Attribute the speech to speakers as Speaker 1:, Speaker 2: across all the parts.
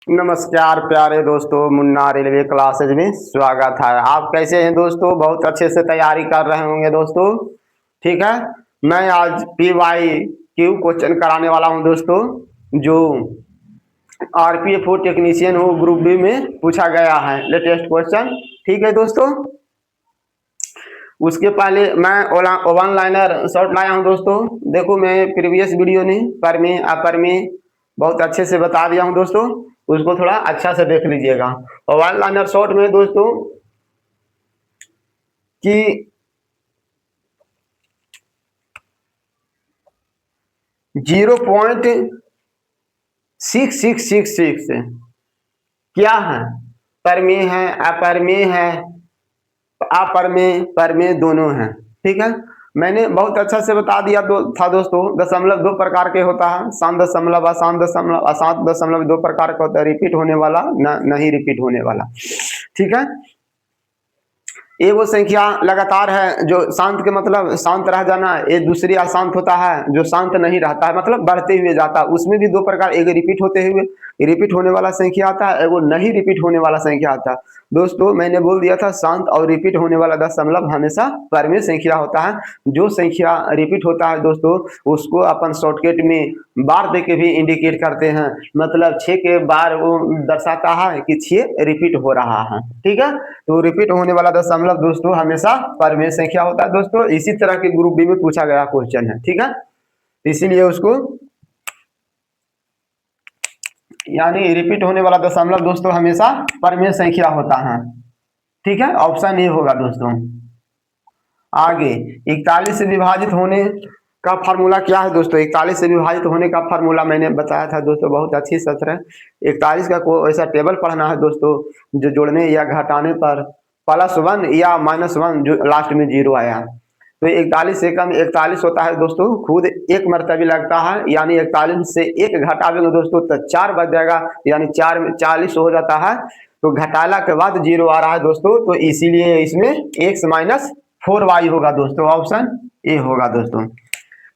Speaker 1: नमस्कार प्यारे दोस्तों, मुन्ना रेलवे क्लासेज में स्वागत है। आप कैसे हैं दोस्तों? बहुत अच्छे से तैयारी कर रहे होंगे दोस्तों। ठीक है, मैं आज PYQ क्वेश्चन कराने वाला हूं दोस्तों, जो RPFO टेक्नीशियन हो ग्रुप बी में पूछा गया है लेटेस्ट क्वेश्चन। ठीक है दोस्तों, उसके पहले मैं वन लाइनर शॉर्ट लाया हूं दोस्तों। देखो, मैं प्रीवियस वीडियो में पर में अपर में बहुत अच्छे से बता दिया हूं दोस्तों, उसको थोड़ा अच्छा से देख लीजिएगा। और वन लाइनर शॉर्ट में दोस्तों कि 0.6666 क्या है? परमेय है, अपरमेय है, अपरमेय परमेय दोनों हैं। ठीक है, मैंने बहुत अच्छा से बता दिया था दोस्तों। दशमलव दो प्रकार के होता है, शांत दशमलव, अशांत दशमलव। अशांत दशमलव दो प्रकार का होता है, रिपीट होने वाला, नहीं रिपीट होने वाला। ठीक है, ये वो संख्या लगातार है जो शांत के मतलब शांत रह जाना, ये दूसरी अशांत होता है जो शांत नहीं रहता है, मतलब बढ़ते हुए जाता है। उसमें भी दो प्रकार, एक रिपीट होते हुए रिपीट होने वाला संख्या आता है, एक वो नहीं रिपीट होने वाला संख्या आता है। दोस्तों मैंने बोल दिया था, शांत और रिपीट होने वाला दशमलव हमेशा परमेय संख्या होता है। जो संख्या रिपीट होता है दोस्तों, उसको अपन शॉर्टकट में बार दे के भी इंडिकेट करते हैं, मतलब 6 के बार वो दर्शाता है कि 6 रिपीट हो रहा है। ठीक है, तो रिपीट होने वाला दशमलव दोस्तों हमेशा परमेय संख्या होता है दोस्तों। इसी तरह के ग्रुप बी में पूछा गया क्वेश्चन है। ठीक है, इसीलिए उसको यानी रिपीट होने वाला दशमलव दोस्तों हमेशा परमेय संख्या होता है। ठीक है, ऑप्शन ए होगा दोस्तों। आगे 41 से विभाजित होने का फार्मूला क्या है दोस्तों? 41 से विभाजित होने का फार्मूला मैंने बताया था दोस्तों, बहुत अच्छी सत्र है। 41 का कोई ऐसा टेबल पढ़ना है दोस्तों, जो जोड़ने या घटाने पर +1 या -1 जो लास्ट में 0 आया, तो 41 से कम 41 होता है दोस्तों, खुद एक मरतबे लगता है। यानी 41 से एक घटावेंगे दोस्तों तो 4 बच जाएगा, यानी 4 में 40 हो जाता है। तो घटाला के बाद 0 आ रहा है दोस्तों, तो इसीलिए इसमें x - 4y होगा दोस्तों, ऑप्शन ए होगा दोस्तों।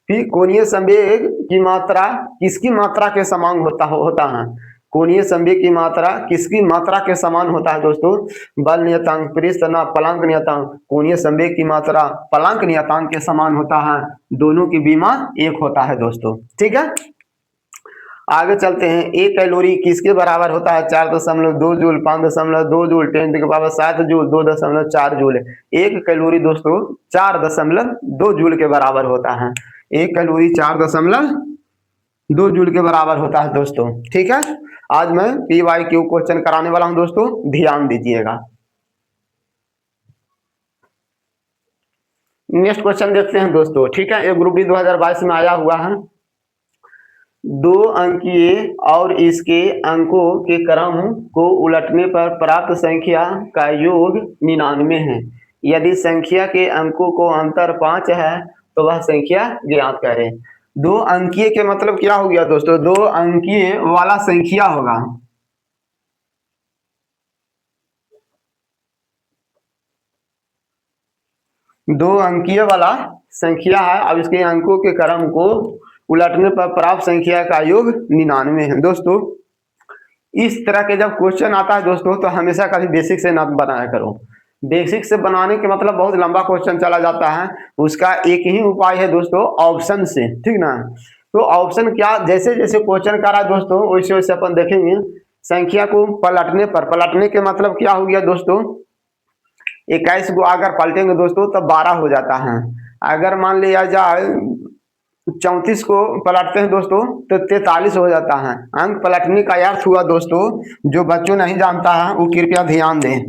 Speaker 1: फिर कोणीय संवेग की मात्रा किसकी मात्रा के समान होता है? कोणीय संवेग की मात्रा किसकी मात्रा के समान होता है दोस्तों? बल नियतांक, पृष्ठ पलांक नियतांक। कोणीय संवेग की मात्रा पलांक नियतांक के समान होता है, दोनों की बीमा 1 होता है दोस्तों। ठीक है, आगे चलते हैं। 1 कैलोरी किसके बराबर होता है? 4.2 joule, 5.2 joule, 10⁻7 joule, 2.4 joule. 1 calorie दोस्तों 4.2 जूल के बराबर होता है। 1 कैलोरी 4.2 जूल के बराबर होता है दोस्तों। ठीक है, आज मैं PYQ क्वेश्चन कराने वाला हूं दोस्तों, ध्यान दीजिएगा। नेक्स्ट क्वेश्चन देखते हैं दोस्तों। ठीक है, ये ग्रुप डी 2022 में आया हुआ है। 2 अंकीय और इसके अंकों के क्रम को उलटने पर प्राप्त संख्या का योग 99 है। यदि संख्या के अंकों को अंतर 5 है तो वह संख्या ज्ञात करें। 2 अंकीय के मतलब क्या हो गया दोस्तों? 2 अंकीय वाला संख्या होगा। दो अंकीय वाला संख्या है, अब इसके अंकों के क्रम को उलटने पर प्राप्त संख्या का योग 99 है दोस्तों। इस तरह के जब क्वेश्चन आता है दोस्तों, तो हमेशा कभी बेसिक से ना बनाया करो। बेसिक से बनाने के मतलब बहुत लंबा क्वेश्चन चला जाता है। उसका एक ही उपाय है दोस्तों, ऑप्शन से। ठीक ना, तो ऑप्शन क्या, जैसे जैसे क्वेश्चन कर रहा है दोस्तों, वैसे वैसे अपन देखेंगे। संख्या को पलटने पर, पलटने के मतलब क्या हो गया दोस्तों? 21 को अगर पलटेंगे दोस्तों तब 12 हो जाता है। अगर मान लिया जाए 34 को पलटते हैं दोस्तों तो 43 हो जाता है। अंक पलटने का अर्थ हुआ दोस्तों, जो बच्चों नहीं जानता है वो कृपया ध्यान दें।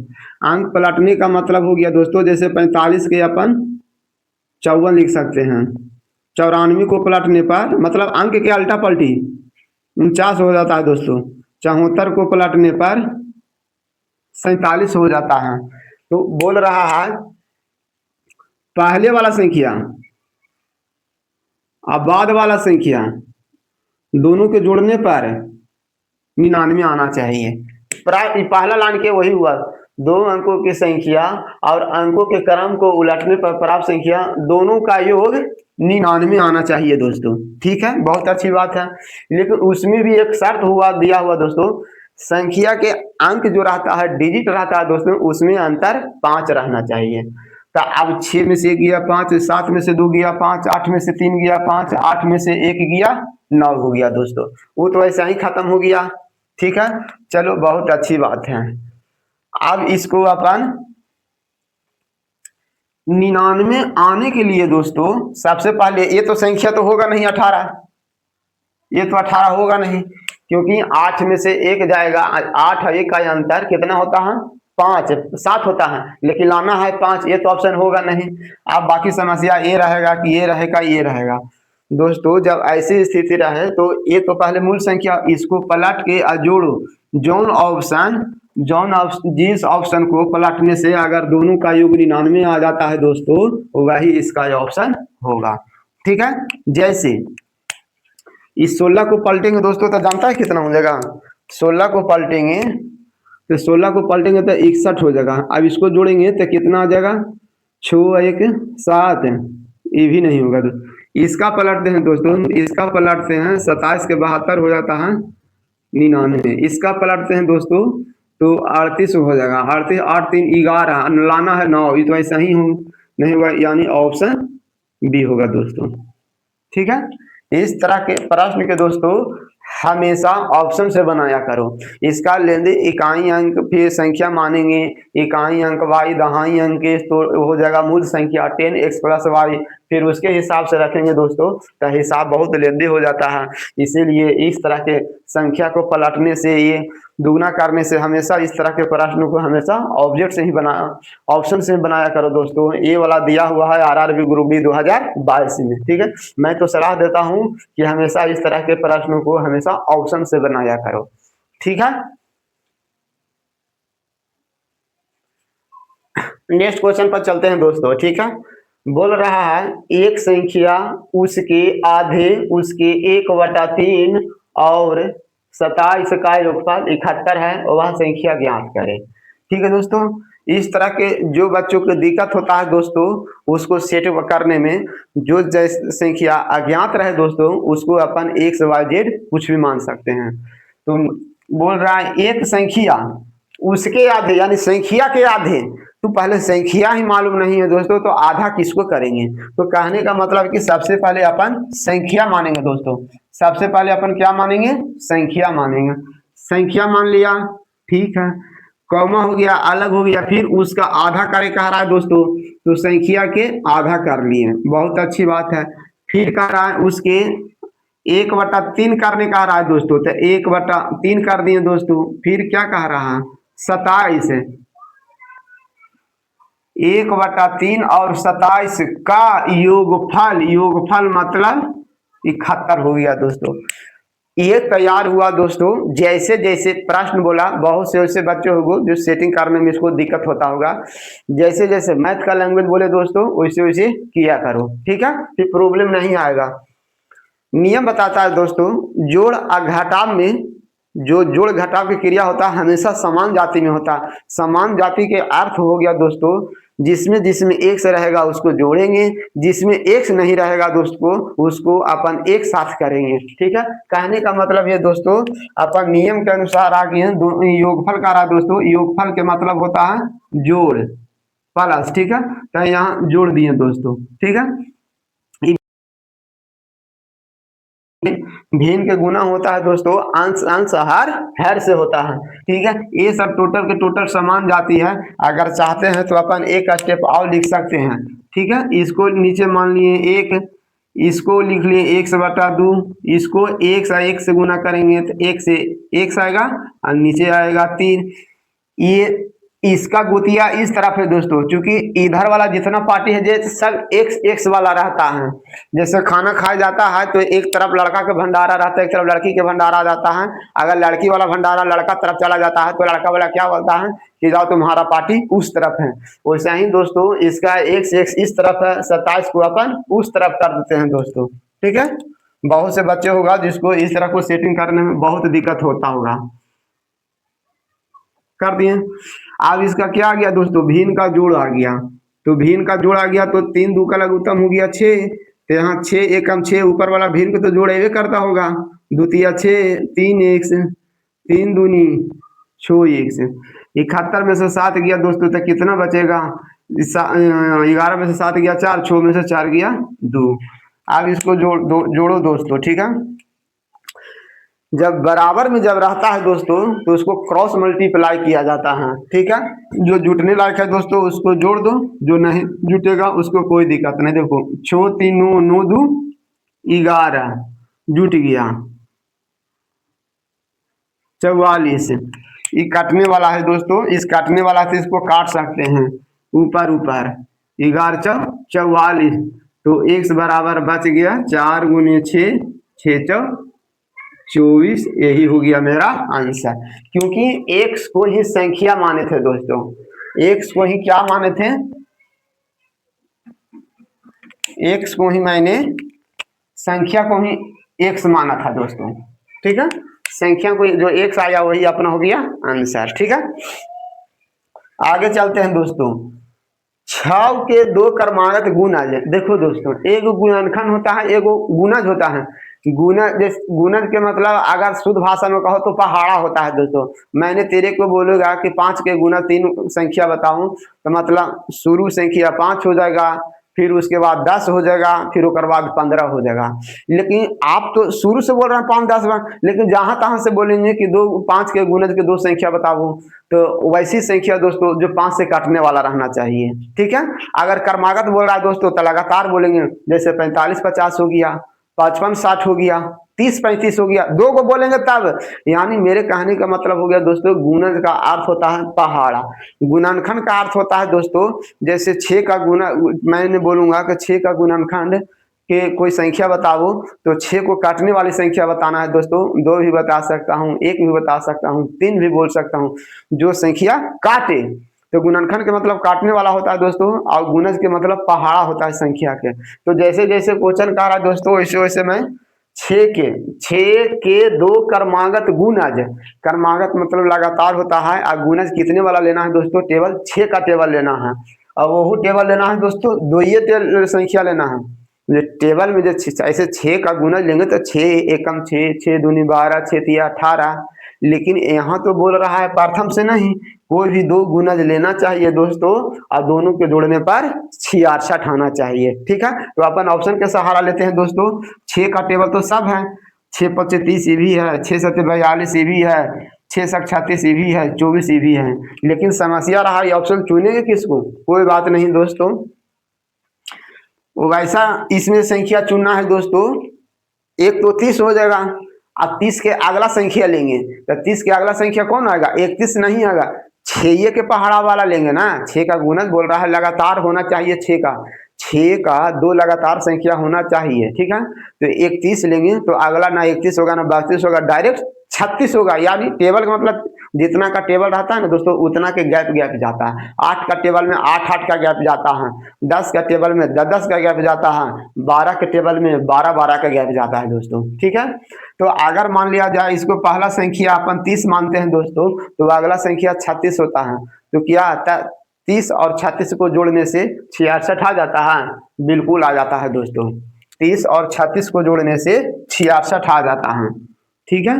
Speaker 1: अंक पलटने का मतलब हो गया दोस्तों, जैसे 45 के अपन 54 लिख सकते हैं। 94 को पलटने पर मतलब अंक के अल्टा पलटी 49 हो जाता है दोस्तों। 74 को पलटने पर 47 हो जाता है। तो बोल रहा है पहले वाला संख्या अब बाद वाला संख्या दोनों के जोड़ने पर 99 आना चाहिए। पहला लाइन के वही हुआ, 2 अंकों की संख्या और अंकों के क्रम को उलटने पर प्राप्त संख्या दोनों का योग 99 आना चाहिए दोस्तों। ठीक है, बहुत अच्छी बात है। लेकिन उसमें भी एक शर्त हुआ, दिया हुआ दोस्तों, संख्या के अंक जो रहता है, डिजिट रहता है दोस्तों, उसमें अंतर 5 रहना चाहिए। तो अब 6 में से 1 गया 5, 7 में से 2 गया 5, 8 में से 3 गया 5, 8 में से 1 गया 9 हो गया दोस्तों। वो तो ऐसा ही खत्म हो गया। ठीक है, चलो बहुत अच्छी बात है। अब इसको अपन 99 आने के लिए दोस्तों सबसे पहले, ये तो संख्या तो होगा नहीं 18, ये तो 18 होगा नहीं, क्योंकि 8 में से 1 जाएगा, 8 और 1 का अंतर कितना होता है, 5 7 होता है, लेकिन लाना है 5, ये तो ऑप्शन होगा नहीं। अब बाकी समस्या ये रहेगा कि ये रहेगा ये रहेगा दोस्तों। जब ऐसी स्थिति रहे तो ये तो पहले मूल संख्या, इसको पलट के जोड़ो, जिस ऑप्शन को पलटने से अगर दोनों का योग 99 आ जाता है दोस्तों, वही इसका ऑप्शन होगा। ठीक है, जैसे इस 16 को पलटेंगे दोस्तों तो जानता है कितना हो जाएगा, 16 को पलटेंगे तो 16 को पलटेंगे तो 61 हो जाएगा। अब इसको जोड़ेंगे तो कितना आ जाएगा, 6 1 7, ये भी नहीं होगा। इसका पलटते हैं दोस्तों, इसका पलटते हैं 27 के 72 हो जाता है 99, इसका पलटते हैं दोस्तों तो 38 हो जाएगा, 38 8 3 11, लाना है 9, ये तो ऐसा ही हो नहीं होगा, यानी ऑप्शन बी होगा दोस्तों। ठीक है, इस तरह के प्रश्न के दोस्तों हमेशा ऑप्शन से बनाया करो। इसका लेंदे इकाई अंक फिर संख्या मानेंगे, इकाई अंक वाई दहाई अंक तो हो जाएगा मूल संख्या 10x प्लस वाई, फिर उसके हिसाब से रखेंगे दोस्तों, तो हिसाब बहुत लेंदी हो जाता है। इसीलिए इस तरह के संख्या को पलटने से, ये दुगना करने से, हमेशा इस तरह के प्रश्नों को हमेशा ऑब्जेक्ट से ही बनाया, ऑप्शन से बनाया करो दोस्तों। ये वाला दिया हुआ है आरआरबी ग्रुप डी 2022 में। ठीक है, मैं तो सलाह देता हूं कि हमेशा इस तरह के प्रश्नों को हमेशा ऑप्शन से बनाया करो। ठीक है, नेक्स्ट क्वेश्चन पर चलते हैं दोस्तों। ठीक है, बोल रहा है एक संख्या उसके आधे, उसके 1/3 और 27 का योगफल 71 है, वह संख्या ज्ञात करें। ठीक है दोस्तों, इस तरह के जो बच्चों को दिक्कत होता है दोस्तों, उसको सेट करने में, जो संख्या अज्ञात रहे दोस्तों, उसको अपन x y z कुछ भी मान सकते हैं। तो बोल रहा है एक संख्या उसके आधे, यानी संख्या के आधे, तो पहले संख्या ही मालूम नहीं है दोस्तों, तो आधा किसको करेंगे। तो कहने का मतलब कि सबसे पहले अपन संख्या मानेंगे दोस्तों, सबसे पहले अपन क्या मानेंगे, संख्या मानेंगे। संख्या मान लिया, ठीक है, कॉमा हो गया, अलग हो गया, फिर उसका आधा करे कह रहा है दोस्तों, तो संख्या के आधा कर लिए, बहुत अच्छी बात है। फिर कह रहा है उसके 1/3 करने कह रहा है दोस्तों, तो 1/3 कर दिए दोस्तों। फिर क्या कह रहा है, 27, 1/3 और 27 का योगफल, योगफल मतलब 71 हो गया दोस्तों। ये तैयार हुआ दोस्तों। जैसे जैसे प्रश्न बोला, बहुत से ऐसे बच्चे होंगे जो सेटिंग करने में इसको दिक्कत होता होगा, जैसे जैसे मैथ का लैंग्वेज बोले दोस्तों, वैसे वैसे किया करो। ठीक है, फिर प्रॉब्लम नहीं आएगा। नियम बताता है दोस्तों, जोड़ और घटाव में, जो जोड़ घटाव की क्रिया होता है हमेशा समान जाति में होता है। समान जाति के अर्थ हो गया दोस्तों, जिसमें जिसमें x रहेगा उसको जोड़ेंगे, जिसमें x नहीं रहेगा दोस्तों उसको अपन एक साथ करेंगे। ठीक है, कहने का मतलब ये दोस्तों, अपन नियम के अनुसार आगे योगफल का रहा दोस्तों, योगफल के मतलब होता है जोड़ प्लस। ठीक है, तो यहाँ जोड़ दिए दोस्तों। ठीक है, भिन्न के गुना होता है दोस्तों, अंश अंश हर से होता है। ठीक है, ये सब टोटल के टोटल समान जाती है। अगर चाहते हैं तो अपन एक स्टेप और लिख सकते हैं। ठीक है, इसको नीचे मान लिए 1, इसको लिख लिए 1/2, इसको 1 से 1 से गुना करेंगे तो 1 से 1 आएगा और नीचे आएगा 3। ये इसका गुतिया इस तरफ है दोस्तों, क्योंकि इधर वाला जितना पार्टी है जैसे सब एक्स वाला रहता है। जैसे खाना खाया जाता है तो एक तरफ लड़का का भंडारा रहता है, एक तरफ लड़की के भंडारा जाता है। अगर लड़की वाला भंडारा लड़का तरफ चला जाता है तो लड़का वाला क्या बोलता है कि जाओ तुम्हारा पार्टी उस तरफ है। वैसे ही दोस्तों इसका x इस तरफ है, 27 को अपन उस तरफ कर देते हैं दोस्तों। ठीक है, बहुत से बच्चे होगा जिसको इस तरह को सेटिंग करने में बहुत दिक्कत होता होगा। कर दिए। अब इसका क्या आ गया दोस्तों, भिन्न का जोड़ आ गया। तो भिन्न का जोड़ आ गया तो 3 2 का लघुत्तम हो गया 6, तो यहाँ 6 एकम 6, ऊपर वाला भिन्न को तो जोड़ करता होगा, द्वितीय 6 3x तीन दूनी छो एक से 71 में से 7 गया दोस्तों, तो कितना बचेगा? 11 में से 7 गया 4, 6 में से 4 गया 2। अब इसको जोड़ो दोस्तों, ठीक है। जब बराबर में जब रहता है दोस्तों तो उसको क्रॉस मल्टीप्लाई किया जाता है, ठीक है। जो जुटने लायक है दोस्तों उसको जोड़ दो, जो नहीं जुटेगा उसको कोई दिक्कत नहीं। देखो 6 3 9 9 2 11 जुट गया 44। ये काटने वाला है दोस्तों, इस काटने वाला से इसको काट सकते हैं ऊपर ऊपर। 11 चौ 44, तो x बराबर बच गया 4 गुने 6, 6 चौ 24। यही हो गया मेरा आंसर, क्योंकि x को ही संख्या माने थे दोस्तों। x को ही क्या माने थे? x को ही मैंने संख्या को ही x माना था दोस्तों, ठीक है। संख्या को जो x आया वही अपना हो गया आंसर, ठीक है। आगे चलते हैं दोस्तों। 6 के 2 क्रमागत गुणज। देखो दोस्तों, एक गुणनखंड होता है, एक गुणज होता है। गुणज के मतलब अगर शुद्ध भाषा में कहो तो पहाड़ा होता है दोस्तों। मैंने तेरे को बोलूंगा कि 5 के गुना 3 संख्या बताऊं, तो मतलब शुरू संख्या 5 हो जाएगा, फिर उसके बाद 10 हो जाएगा, फिर उसके बाद 15 हो जाएगा। लेकिन आप तो शुरू से बोल रहे हैं 5 10 बार, लेकिन जहां तहां से बोलेंगे कि 5 के गुणज के 2 संख्या बताओ, तो वैसी संख्या दोस्तों जो 5 से काटने वाला रहना चाहिए, ठीक है। अगर क्रमागत बोल रहा है दोस्तों तो लगातार बोलेंगे, जैसे 45 50 हो गया, 55 60 हो गया, 30 35 हो गया, 2 को बोलेंगे तब। यानी मेरे कहने का मतलब हो गया दोस्तों, गुणज का अर्थ होता है पहाड़ा, गुणनखंड का अर्थ होता है दोस्तों जैसे 6 का गुना। मैंने बोलूंगा कि 6 का गुणनखंड के कोई संख्या बताओ, तो 6 को काटने वाली संख्या बताना है दोस्तों। 2 भी बता सकता हूँ, 1 भी बता सकता हूँ, 3 भी बोल सकता हूँ, जो संख्या काटे। तो गुणनखंड के मतलब काटने वाला होता है दोस्तों, और गुणज के मतलब पहाड़ा होता है संख्या के। तो जैसे जैसे क्वेश्चन कह रहा है दोस्तों, वैसे वैसे मैं 6 के 2 क्रमागत गुणज। क्रमागत मतलब लगातार होता है, और गुणज कितने वाला लेना है दोस्तों? टेबल 6 का टेबल लेना है, और वो टेबल लेना है दोस्तों, दो ही संख्या लेना है। जो टेबल में जो ऐसे 6 का गुणज लेंगे तो 6 एकम 6, 6 दूनी 12, 6 तिया 18। लेकिन यहाँ तो बोल रहा है प्रथम से नहीं, कोई भी 2 गुणज लेना चाहिए दोस्तों, और दोनों के जोड़ने पर 66 आना चाहिए, ठीक है। तो अपन ऑप्शन के सहारा लेते हैं दोस्तों। 6 का टेबल तो सब है, 6 5 30 ये भी है, 6 7 42 ये भी है, 6 7 36 ये भी है, 24 ये भी है। लेकिन समस्या रहा ये ऑप्शन चुनेंगे किसको? कोई बात नहीं दोस्तों, वो वैसा इसमें संख्या चुनना है दोस्तों। एक तो 30 हो जाएगा, अब 30 के अगला संख्या लेंगे, तो 30 के अगला संख्या कौन आएगा? 31 नहीं आएगा, 6 के पहाड़ा वाला लेंगे ना। 6 का गुणज बोल रहा है, लगातार होना चाहिए 6 का 2 लगातार संख्या होना चाहिए, ठीक है। तो 31 लेंगे, तो अगला ना 31 होगा ना 32 होगा, डायरेक्ट 36 होगा। यानी टेबल का मतलब जितना का टेबल रहता है ना दोस्तों, उतना के गैप गैप जाता है। 8 का टेबल में 8 8 का गैप जाता है, 10 का टेबल में 10 10 का गैप जाता है, 12 के टेबल में 12 12 का गैप जाता है दोस्तों, ठीक है। तो अगर मान लिया जाए इसको पहला संख्या अपन 30 मानते हैं दोस्तों, तो अगला संख्या 36 होता है। तो क्या आता है? 30 और 36 को जोड़ने से 66 आ जाता है, बिल्कुल आ जाता है दोस्तों। 30 और 36 को जोड़ने से 66 आ जाता है, ठीक है।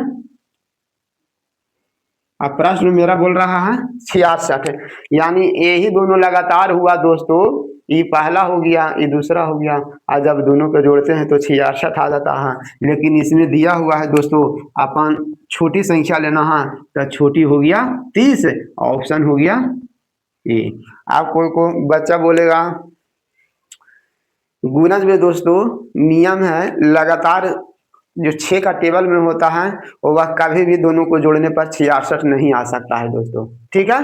Speaker 1: अब प्रश्न मेरा बोल रहा है 66, यानी ये ही दोनों लगातार हुआ दोस्तों। ये पहला हो गया, ये दूसरा हो गया, और जब दोनों को जोड़ते हैं तो 66 आ जाता है। लेकिन इसमें दिया हुआ है दोस्तों अपन छोटी संख्या लेना है, तो छोटी हो गया 30, ऑप्शन हो गया ए। आप को बच्चा बोलेगा गुणज में दोस्तों नियम है, लगातार जो 6 का टेबल में होता है वह कभी भी दोनों को जोड़ने पर 66 नहीं आ सकता है दोस्तों, ठीक है।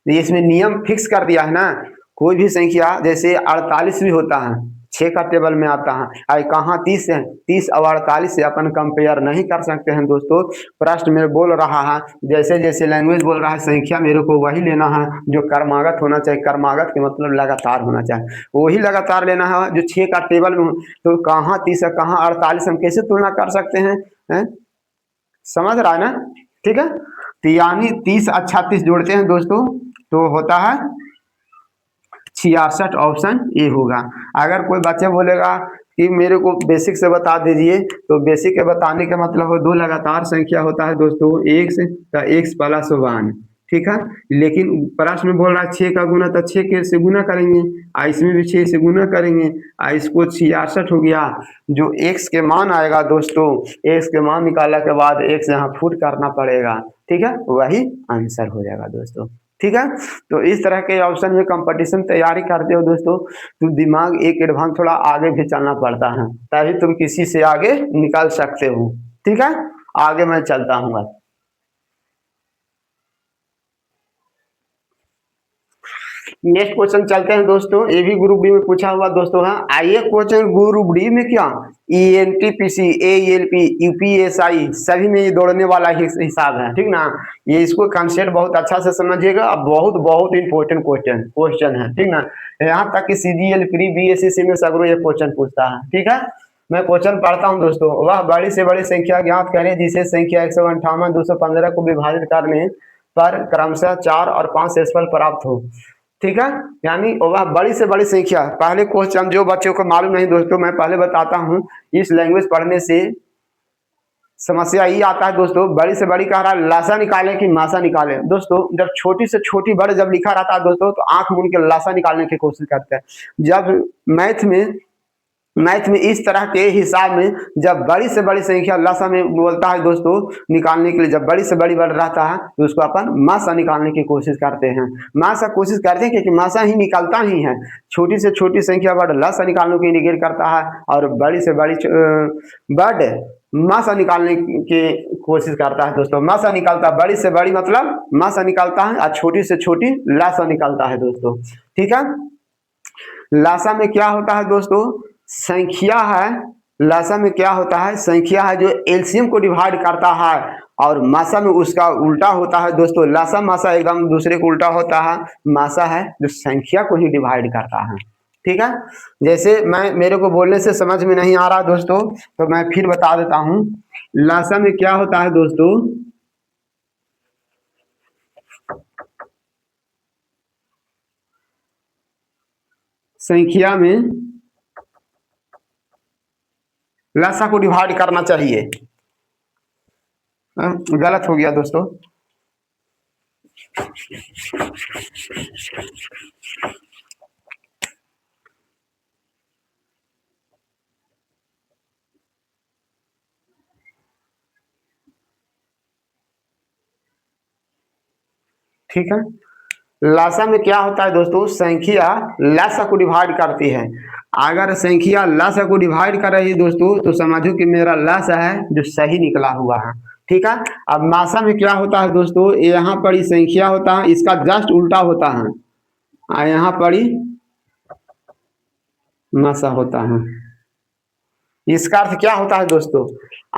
Speaker 1: ये इसमें नियम फिक्स कर दिया है ना। कोई भी संख्या जैसे 48 भी होता है, 6 का टेबल में आता है, आई कहाँ 30 है, 30 और 48 से अपन कंपेयर नहीं कर सकते हैं दोस्तों। प्रश्न में बोल रहा है जैसे जैसे लैंग्वेज बोल रहा है संख्या मेरे को वही लेना है जो क्रमागत होना चाहिए। क्रमागत के मतलब लगातार होना चाहिए, वही लगातार लेना है जो 6 का टेबल में। तो कहाँ 30 है कहाँ 48, हम कैसे तुलना कर सकते हैं? समझ रहा है ना, ठीक है। तो यानी 30 और 36 जोड़ते हैं दोस्तों तो होता है 66, ऑप्शन ए होगा। अगर कोई बच्चा बोलेगा कि मेरे को बेसिक से बता दीजिए, तो बेसिक के बताने का मतलब है दो लगातार संख्या होता है दोस्तों, एक्स का एक्स प्लस वन, ठीक है। लेकिन प्रश्न में बोल रहा है 6 का गुना, तो 6 के से गुना करेंगे, इसमें भी 6 से गुना करेंगे, इसको 66 हो गया। जो एक्स के मान आएगा दोस्तों, एक्स के मान निकालने के बाद एक्स यहाँ फुट करना पड़ेगा, ठीक है, वही आंसर हो जाएगा दोस्तों, ठीक है। तो इस तरह के ऑप्शन में कंपटीशन तैयारी करते हो दोस्तों, तो दिमाग एक एडवांस थोड़ा आगे भी चलना पड़ता है, तभी तुम किसी से आगे निकल सकते हो, ठीक है। आगे मैं चलता हूँ। नेक्स्ट क्वेश्चन चलते हैं दोस्तों, ये भी ग्रुप डी में पूछा हुआ दोस्तों है। आइए क्वेश्चन ग्रुप डी में क्या ENTPC AELP UPSI सभी में ये दौड़ने वाला हिसाब है, ठीक ना। ये इसको कंसेप्ट बहुत अच्छा से समझिएगा, बहुत बहुत इंपॉर्टेंट क्वेश्चन है, ठीक ना। यहाँ तक कि CGL प्री BSc में सगरो ये क्वेश्चन पूछता है, ठीक है। मैं क्वेश्चन पढ़ता हूँ दोस्तों। वह बड़ी से बड़ी संख्या ज्ञात करें जिसे संख्या 158 215 को विभाजित करने पर क्रमशः 4 और 5 शेषफल प्राप्त हो, ठीक है। यानी वह बड़ी से बड़ी संख्या, पहले क्वेश्चन जो बच्चों को मालूम नहीं दोस्तों, मैं पहले बताता हूँ। इस लैंग्वेज पढ़ने से समस्या ये आता है दोस्तों, बड़ी से बड़ी कह रहा है लासा निकाले कि मासा निकाले। दोस्तों जब छोटी से छोटी बड़े जब लिखा रहता है दोस्तों, तो आंख मूंद के लासा निकालने की कोशिश करते हैं। जब मैथ में इस तरह के हिसाब में जब बड़ी से बड़ी संख्या लासा में बोलता है दोस्तों, निकालने के लिए जब बड़ी से बड़ी वर्ड रहता है तो उसको अपन मासा निकालने की कोशिश करते हैं। मासा कोशिश करते हैं क्योंकि मासा ही निकलता ही है। छोटी से छोटी संख्या वर्ड लासा निकालने की इंडिकेट करता है, और बड़ी से बड़ी वर्ड मासा निकालने की कोशिश करता है दोस्तों। मासा निकालता है, बड़ी से बड़ी मतलब मासा निकालता है, और छोटी से छोटी लासा निकालता है दोस्तों, ठीक है। लासा में क्या होता है दोस्तों, संख्या है। लासा में क्या होता है, संख्या है जो एलसीएम को डिवाइड करता है, और मासा में उसका उल्टा होता है दोस्तों। लासा मासा एकदम दूसरे को उल्टा होता है। मासा है जो संख्या को ही डिवाइड करता है, ठीक है। जैसे मेरे को बोलने से समझ में नहीं आ रहा दोस्तों, तो मैं फिर बता देता हूं। लासा में क्या होता है दोस्तों, संख्या में लासा को डिवाइड करना चाहिए। गलत हो गया दोस्तों। ठीक है, लासा में क्या होता है दोस्तों, संख्या लासा को डिवाइड करती है। अगर संख्या लासा को डिवाइड कर रही है दोस्तों, तो समझो कि मेरा लासा है जो सही निकला हुआ है, ठीक है। अब मासा में क्या होता है दोस्तों, यहाँ पर ही संख्या होता है, इसका जस्ट उल्टा होता है, और यहाँ पर ही मासा होता है। इसका अर्थ क्या होता है दोस्तों,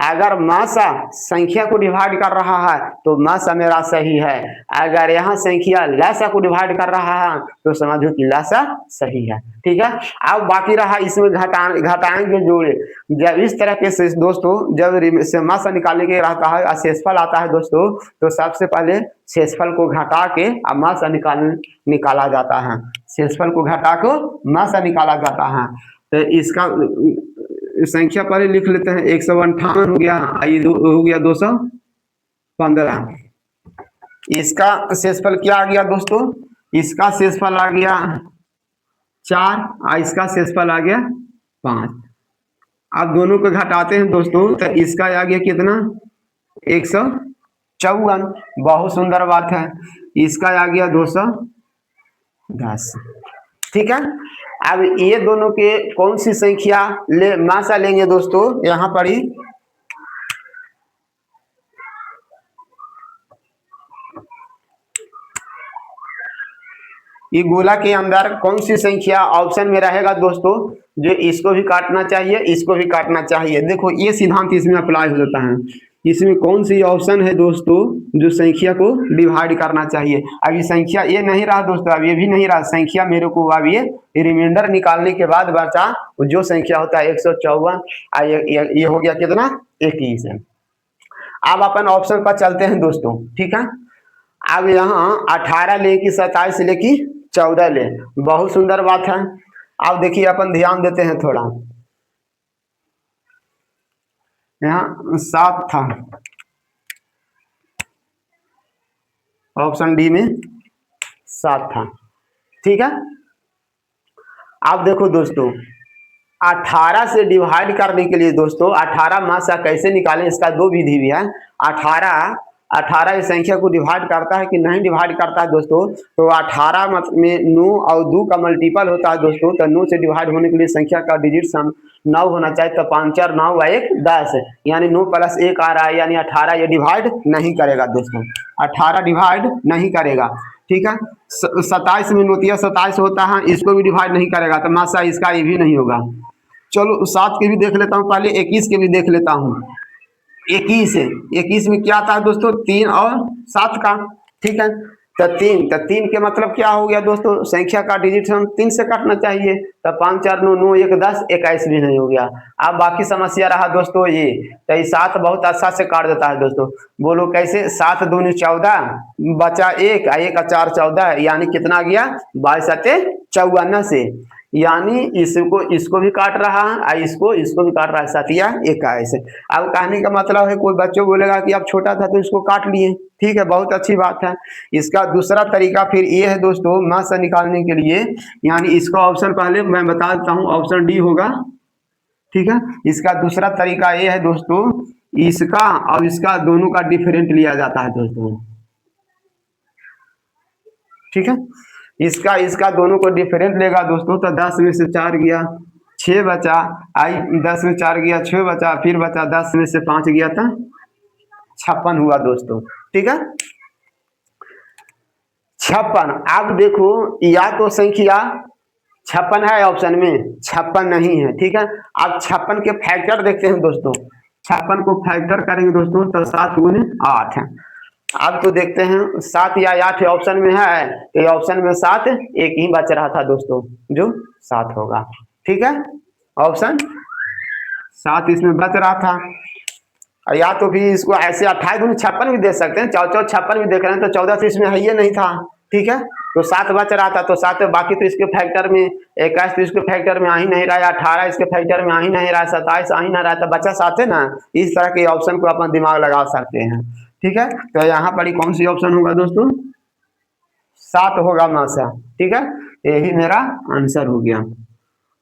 Speaker 1: अगर मासा संख्या को डिवाइड कर रहा है तो मासा मेरा सही है। अगर यहाँ संख्या लासा को डिवाइड कर रहा है तो समझो कि लासा सही है, ठीक है। अब बाकी रहा इसमें घटाएंगे जोड़े। जब इस तरह के दोस्तों, जब से मासा निकालने के रहता है और शेषफल आता है दोस्तों, तो सबसे पहले शेषफल को घटा के अब मासा निकाला जाता है। शेषफल को घटा को मासा निकाला जाता है। तो इसका संख्या पर लिख लेते हैं, 158 हो गया, हो गया 215। इसका शेषफल क्या आ गया दोस्तों, इसका शेषफल आ गया 4, और इसका शेषफल आ गया 5। अब दोनों को घटाते हैं दोस्तों, तो इसका आ गया कितना, 154। बहुत सुंदर बात है। इसका आ गया 210, ठीक है। अब ये दोनों के कौन सी संख्या मासा लेंगे दोस्तों, यहां पर ही ये गोला के अंदर कौन सी संख्या ऑप्शन में रहेगा दोस्तों, जो इसको भी काटना चाहिए, इसको भी काटना चाहिए। देखो ये सिद्धांत इसमें अप्लाई हो जाता है। इसमें कौन सी ऑप्शन है दोस्तों जो संख्या को डिवाइड करना चाहिए। अब ये संख्या ये नहीं रहा दोस्तों, अब ये भी नहीं रहा संख्या, मेरे को अब ये रिमाइंडर निकालने के बाद बचा जो संख्या होता है 154, ये हो गया कितना, 21 है। अब अपन ऑप्शन पर चलते हैं दोस्तों, ठीक है। अब यहाँ 18 ले कि 27 ले कि 14 ले, बहुत सुंदर बात है। अब देखिए अपन ध्यान देते हैं थोड़ा। यहाँ 7 था, ऑप्शन डी में 7 था। ठीक है, अब देखो दोस्तों 18 से डिवाइड करने के लिए दोस्तों 18 मास कैसे निकालें, इसका दो विधि भी है। 18 18 इस संख्या को डिवाइड करता है कि नहीं डिवाइड करता है दोस्तों, तो 18 में 9 और 2 का मल्टीपल होता है दोस्तों, तो 9 से डिवाइड होने के लिए संख्या का डिजिट 9 होना चाहिए, तो 5 और 9 व 1 10, यानी 9 + 1 आ रहा है, यानी 18 ये डिवाइड नहीं करेगा दोस्तों, 18 डिवाइड नहीं करेगा। ठीक है, 27 में नोतिया 27 होता है, इसको भी डिवाइड नहीं करेगा, तो मासा इसका ये भी नहीं होगा। चलो 7 के भी देख लेता हूँ, पहले 21 के भी देख लेता हूँ। 21 में क्या आता है दोस्तों, 3 और 7 का। ठीक है, तो 3 के मतलब क्या हो गया दोस्तों, संख्या का डिजिट हम 3 से काटना चाहिए, तो 5 4 9 9 1 10, 21 भी नहीं हो गया। अब बाकी समस्या रहा दोस्तों ये, तो ये 7 बहुत अच्छा से काट देता है दोस्तों। बोलो कैसे, 7 दूनी 14, बचा 1, 1 और 4 14, यानी कितना गया 22 7 54 से, यानी इसको भी काट रहा है, इसको भी काट रहा है, 7 या 21। अब कहने का मतलब है, कोई बच्चों बोलेगा कि अब छोटा था तो इसको काट लिए, ठीक है, बहुत अच्छी बात है। इसका दूसरा तरीका फिर ये है दोस्तों, मास निकालने के लिए, यानी इसका ऑप्शन पहले मैं बता देता हूँ, ऑप्शन डी होगा। ठीक है, इसका दूसरा तरीका ये है दोस्तों, इसका और इसका दोनों का डिफरेंट लिया जाता है दोस्तों। ठीक है, इसका दोनों को डिफरेंट लेगा दोस्तों, तो 10 में से 4 गया 6 बचा, 10 में 4 गया 6 बचा, फिर बचा 10 में से 5 गया था 56 हुआ दोस्तों। ठीक है, 56। अब देखो या तो संख्या 56 है ऑप्शन में, 56 नहीं है। ठीक है, अब 56 के फैक्टर देखते हैं दोस्तों, 56 को फैक्टर करेंगे दोस्तों, तो 7 गुने 8 है। अब तो देखते हैं 7 या 8 ऑप्शन में है, तो ऑप्शन में 7 एक ही बच रहा था दोस्तों, जो 7 होगा। ठीक है, ऑप्शन 7 इसमें बच रहा था। या तो भी इसको ऐसे 28 गुने 56 भी दे सकते हैं, 14 56 भी देख रहे हैं, तो 14 तो इसमें है ही नहीं था। ठीक है, तो 7 बच रहा था, तो 7 बाकी तो इसके फैक्टर में 21 तो इसके फैक्टर में आ ही नहीं रहा है, 18 इसके फैक्टर में आ ही नहीं रहा है, 27 आ ही नहीं रहा है, तो बचा 7 है ना। इस तरह के ऑप्शन को अपन दिमाग लगा सकते हैं। ठीक है, तो यहाँ पर कौन सी ऑप्शन होगा दोस्तों, 7 होगा मासा। ठीक है, यही मेरा आंसर हो गया।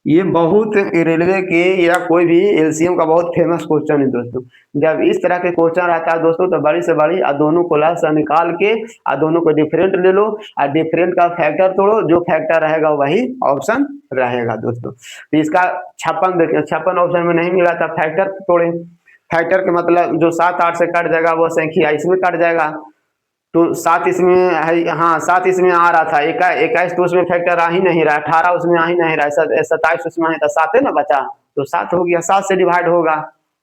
Speaker 1: ये बहुत रेलवे के या कोई भी एलसीएम का बहुत फेमस क्वेश्चन है दोस्तों। जब इस तरह के क्वेश्चन रहता है दोस्तों, तो बड़ी से बड़ी दोनों को लासा निकाल के दोनों को डिफरेंट ले लो, और डिफरेंट का फैक्टर तोड़ो, जो फैक्टर रहेगा वही ऑप्शन रहेगा दोस्तों। तो इसका 56 देखें, 56 ऑप्शन में नहीं मिला था, फैक्टर तोड़े, फैक्टर के मतलब जो 7 8 से कट जाएगा वो संख्या इसमें कट जाएगा, तो 7 इसमें है, हाँ 7 इसमें आ रहा था, 21 तो उसमें फैक्टर आ ही नहीं रहा, 18 उसमें आ ही नहीं रहा, 27 उसमें है, तो 7 है ना बचा, तो 7 हो गया, 7 से डिवाइड होगा।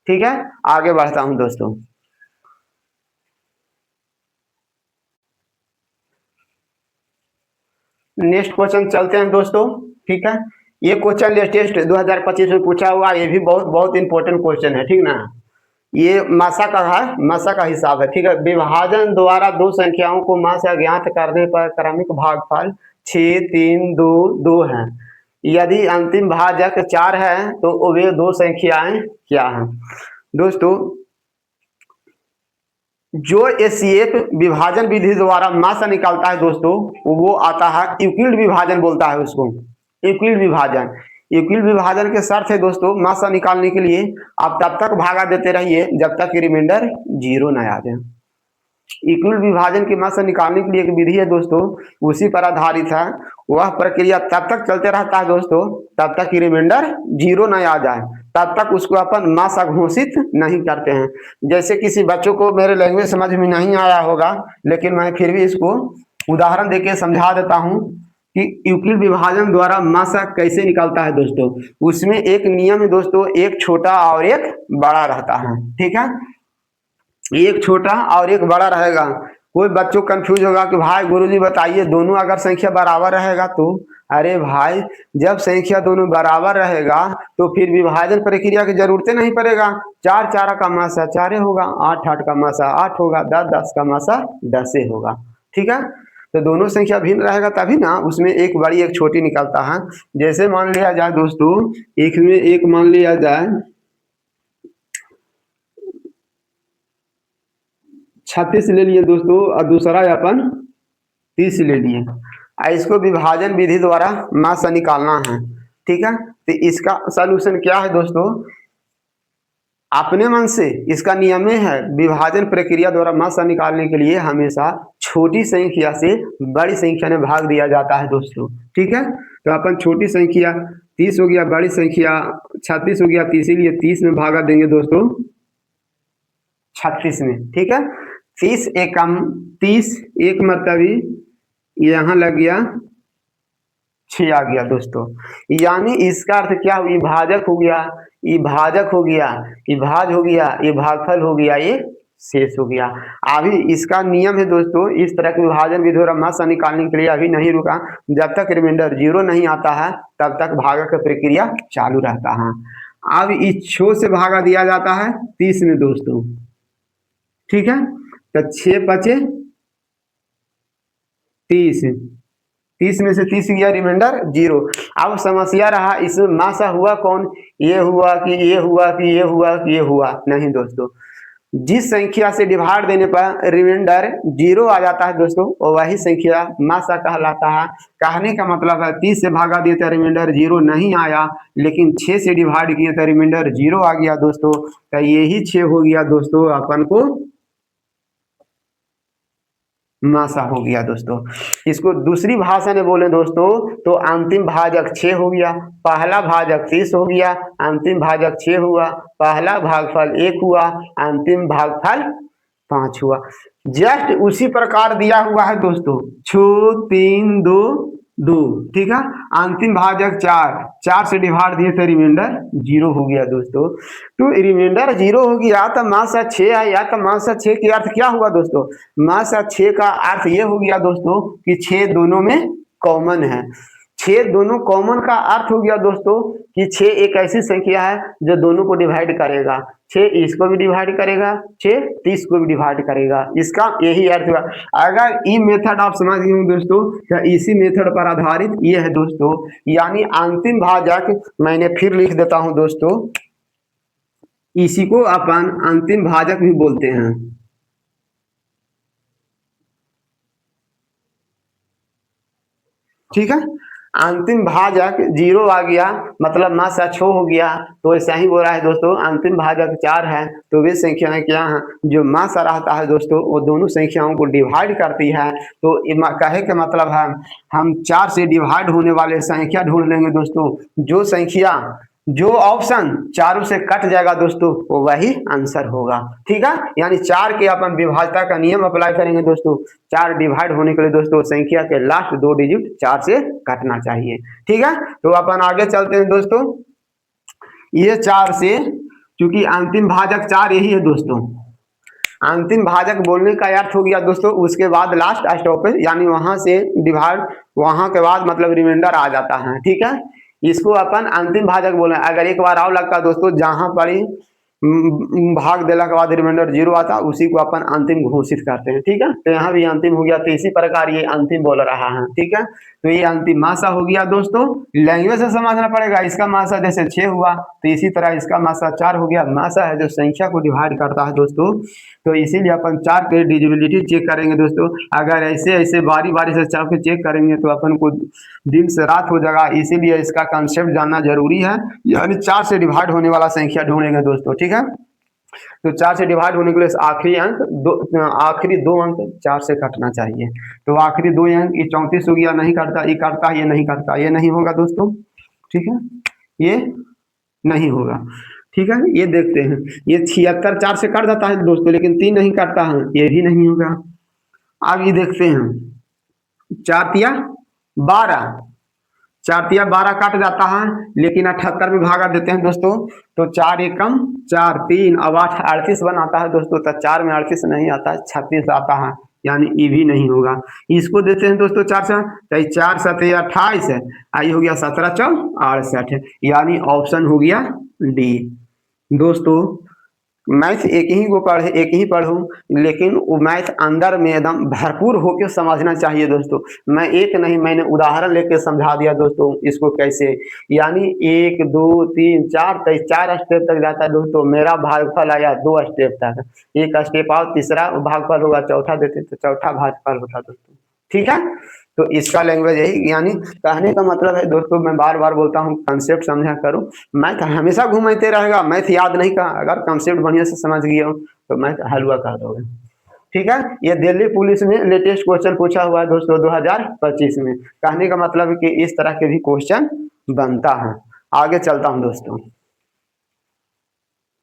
Speaker 1: ठीक है, आगे बढ़ता हूं दोस्तों। नेक्स्ट क्वेश्चन चलते हैं दोस्तों। ठीक है, ये क्वेश्चन लेटेस्ट 2025 में पूछा हुआ, ये भी बहुत बहुत इंपॉर्टेंट क्वेश्चन है। ठीक ना, ये मासा का है, मासा का हिसाब है। ठीक है, विभाजन द्वारा दो संख्याओं को मासा ज्ञात करने पर क्रमिक भागफल 6 3 2 2 है। यदि अंतिम भाजक 4 है तो वे दो संख्याएं क्या हैं दोस्तों। जो एससीएफ विभाजन विधि द्वारा मासा निकालता है दोस्तों, वो आता है यूक्लिड विभाजन बोलता है उसको, यूक्लिड विभाजन। यूक्लिड विभाजन के शर्त है दोस्तों, मासा निकालने के लिए आप तब तक भागा देते रहिए जब तक रिमाइंडर 0 न आ जाए। यूक्लिड विभाजन की मासा निकालने के लिए एक विधि है दोस्तों, उसी पर आधारित है। वह प्रक्रिया तब तक चलते रहता है दोस्तों, तब तक रिमाइंडर 0 न आ जाए, तब तक उसको अपन मासा घोषित नहीं करते हैं। जैसे किसी बच्चों को मेरे लैंग्वेज समझ में नहीं आया होगा, लेकिन मैं फिर भी इसको उदाहरण देके समझा देता हूं कि यूक्लिड विभाजन द्वारा मासा कैसे निकलता है दोस्तों। उसमें एक नियम है दोस्तों, एक छोटा और एक बड़ा रहता है। ठीक है, एक छोटा और एक बड़ा रहेगा। कोई बच्चों कंफ्यूज होगा कि भाई गुरुजी बताइए, दोनों अगर संख्या बराबर रहेगा तो, अरे भाई जब संख्या दोनों बराबर रहेगा तो फिर विभाजन प्रक्रिया की जरूरत नहीं पड़ेगा। 4 4 का मासा 4 होगा, 8 8 का मासा 8 होगा, 10 10 का मासा 10 होगा। ठीक है, तो दोनों संख्या भिन्न रहेगा तभी ना उसमें एक बड़ी एक छोटी निकलता है। जैसे मान लिया जाए दोस्तों, एक में एक मान लिया जाए 36 ले लिए दोस्तों और दूसरा अपन 30 ले लिए। इसको विभाजन विधि द्वारा मासा निकालना है, ठीक है। तो इसका सलूशन क्या है दोस्तों, अपने मन से इसका नियम है विभाजन प्रक्रिया द्वारा मासा निकालने के लिए हमेशा छोटी संख्या से बड़ी संख्या में भाग दिया जाता है दोस्तों, ठीक है। तो अपन छोटी संख्या 30 हो गया, बड़ी संख्या 36 हो गया, तो इसीलिए 30 में भागा देंगे दोस्तों 36 में, ठीक है। 30 एकम 30 एक मरतबी यहाँ लग गया 6 आ गया दोस्तों। यानी इसका अर्थ क्या हुई, भाजक हो गया, ये भाजक हो गया, ये भाज हो गया, ये भागफल हो गया, ये शेष हो गया। अभी इसका नियम है दोस्तों, इस तरह के विभाजन विधि और मासा निकालने के लिए अभी नहीं रुका, जब तक रिमाइंडर 0 नहीं आता है तब तक भागा का प्रक्रिया चालू रहता है। अब इस 6 से भागा दिया जाता है 30 में दोस्तों, ठीक है। तो 6 बचे 30, 30 में से 30 गया, रिमाइंडर 0। अब समस्या रहा इसमें मासा हुआ कौन, ये हुआ कि ये हुआ कि ये हुआ कि ये हुआ, नहीं दोस्तों। जिस संख्या से डिवाइड देने पर रिमाइंडर 0 आ जाता है दोस्तों, और वही संख्या मासा कहलाता है। कहने का मतलब है 30 से भागा दिए तो रिमाइंडर 0 नहीं आया, लेकिन 6 से डिवाइड किए तो रिमाइंडर 0 आ गया दोस्तों। तो यही 6 हो गया दोस्तों अपन को मासा हो गया दोस्तों। इसको दूसरी भाषा में बोले दोस्तों तो अंतिम भाजक 6 हो गया, पहला भाजक 30 हो गया, अंतिम भाजक 6 हुआ, पहला भागफल 1 हुआ, अंतिम भागफल 5 हुआ। जस्ट उसी प्रकार दिया हुआ है दोस्तों 6 3 2 2, ठीक है। अंतिम भाजक 4, 4 से डिवाइड दिए तो रिमाइंडर 0 हो गया दोस्तों। तो रिमाइंडर 0 हो गया तो मासा 6 आया, तो मासा 6 का अर्थ क्या हुआ दोस्तों, मासा 6 का अर्थ ये हो गया दोस्तों कि 6 दोनों में कॉमन है। 6 दोनों कॉमन का अर्थ हो गया दोस्तों कि 6 एक ऐसी संख्या है जो दोनों को डिवाइड करेगा, 6 इसको भी डिवाइड करेगा, 6 30 को भी डिवाइड करेगा, इसका यही अर्थ हुआ। अगर ये मेथड आप समझ गए हो दोस्तों, तो इसी मेथड पर आधारित ये है दोस्तों। यानी अंतिम भाजक, मैंने फिर लिख देता हूं दोस्तों, इसी को अपन अंतिम भाजक भी बोलते हैं, ठीक है। अंतिम भाजक 0 आ गया मतलब मासा 6 हो गया, तो ऐसा ही बोल रहा है दोस्तों। अंतिम भाजक 4 है, तो वे संख्याएं क्या हैं जो मासा रहता है दोस्तों, वो दोनों संख्याओं को डिवाइड करती है। तो कहे का मतलब है हम 4 से डिवाइड होने वाले संख्या ढूंढ लेंगे दोस्तों, जो संख्या जो ऑप्शन चारों से कट जाएगा दोस्तों वो वही आंसर होगा, ठीक है। यानी 4 के अपन विभाज्यता का नियम अप्लाई करेंगे दोस्तों। 4 डिवाइड होने के लिए दोस्तों संख्या के लास्ट 2 डिजिट 4 से कटना चाहिए, ठीक है। तो अपन आगे चलते हैं दोस्तों। ये 4 से, क्योंकि अंतिम भाजक 4 यही है दोस्तों, अंतिम भाजक बोलने का अर्थ हो गया दोस्तों उसके बाद लास्ट स्टॉपेज, यानी वहां से डिवाइड, वहां के बाद मतलब रिमाइंडर आ जाता है, ठीक है। इसको अपन अंतिम भाजक बोले। अगर एक बार और लगता है दोस्तों जहां पर ही भाग देने के बाद रिमाइंडर 0 आता उसी को अपन अंतिम घोषित करते हैं, ठीक है। तो यहाँ भी अंतिम हो गया, तो इसी प्रकार ये अंतिम बोल रहा है, ठीक है। तो ये अंतिम मासा हो गया दोस्तों। लैंग्वेज से समझना पड़ेगा, इसका मासा जैसे 6 हुआ तो इसी तरह इसका मासा 4 हो गया। मासा है जो संख्या को डिवाइड करता है दोस्तों, तो इसीलिए अपन 4 के डिविजिबिलिटी चेक करेंगे दोस्तों। अगर ऐसे ऐसे बारी बारी से 4 के चेक करेंगे तो अपन को दिन से रात हो जाएगा, इसीलिए इसका कंसेप्ट जानना जरूरी है। यानी 4 से डिवाइड होने वाला संख्या ढूंढेंगे दोस्तों, ठीक है। तो 4 से डिवाइड होने के लिए आखिरी अंक आखिरी 2 अंक 4 से कटना चाहिए। तो आखिरी 2 अंक, ये 34 हो गया, नहीं कटता, ये कटता, ये नहीं कटता, ये नहीं होगा दोस्तों, ठीक है, ये नहीं होगा, ठीक है। ये देखते हैं, ये 76 4 से कट जाता है दोस्तों, लेकिन 3 नहीं कटता है, ये भी नहीं होगा। अब ये देखते हैं 4 तिया 12, 4 तिया 12 कट जाता है, लेकिन 78 में भागा देते हैं दोस्तों, तो 4 एकम 4 3 अब 8 38 बनाता है दोस्तों। तो 4 में 38 नहीं आता, 36 आता है, यानी ये भी नहीं होगा। इसको देते हैं दोस्तों 4 से, तो 4 7 28 है, आई हो गया 17 4 68, यानी ऑप्शन हो गया डी दोस्तों। मैथ एक ही पढ़ूँ, लेकिन वो मैथ अंदर में एकदम भरपूर होके समझना चाहिए दोस्तों। मैं एक नहीं, मैंने उदाहरण लेके समझा दिया दोस्तों इसको कैसे, यानी 1 2 3 4 4 स्टेप तक जाता है दोस्तों। मेरा भागफल आया 2 स्टेप तक, एक स्टेप और तीसरा भागफल होगा, चौथा देते तो चौथा भागफल होता दोस्तों। ठीक है, तो इसका लैंग्वेज यही, यानी कहने का मतलब है दोस्तों, मैं बार बार बोलता हूँ कंसेप्ट समझा करो। मैथ हमेशा घुमाते रहेगा, मैथ याद नहीं का, अगर कंसेप्ट बढ़िया से समझ गए हो तो मैथ हलवा कर दोगे। ठीक है, ये दिल्ली पुलिस में लेटेस्ट क्वेश्चन पूछा हुआ है दोस्तों 2025 में। कहने का मतलब है कि इस तरह के भी क्वेश्चन बनता है। आगे चलता हूँ दोस्तों।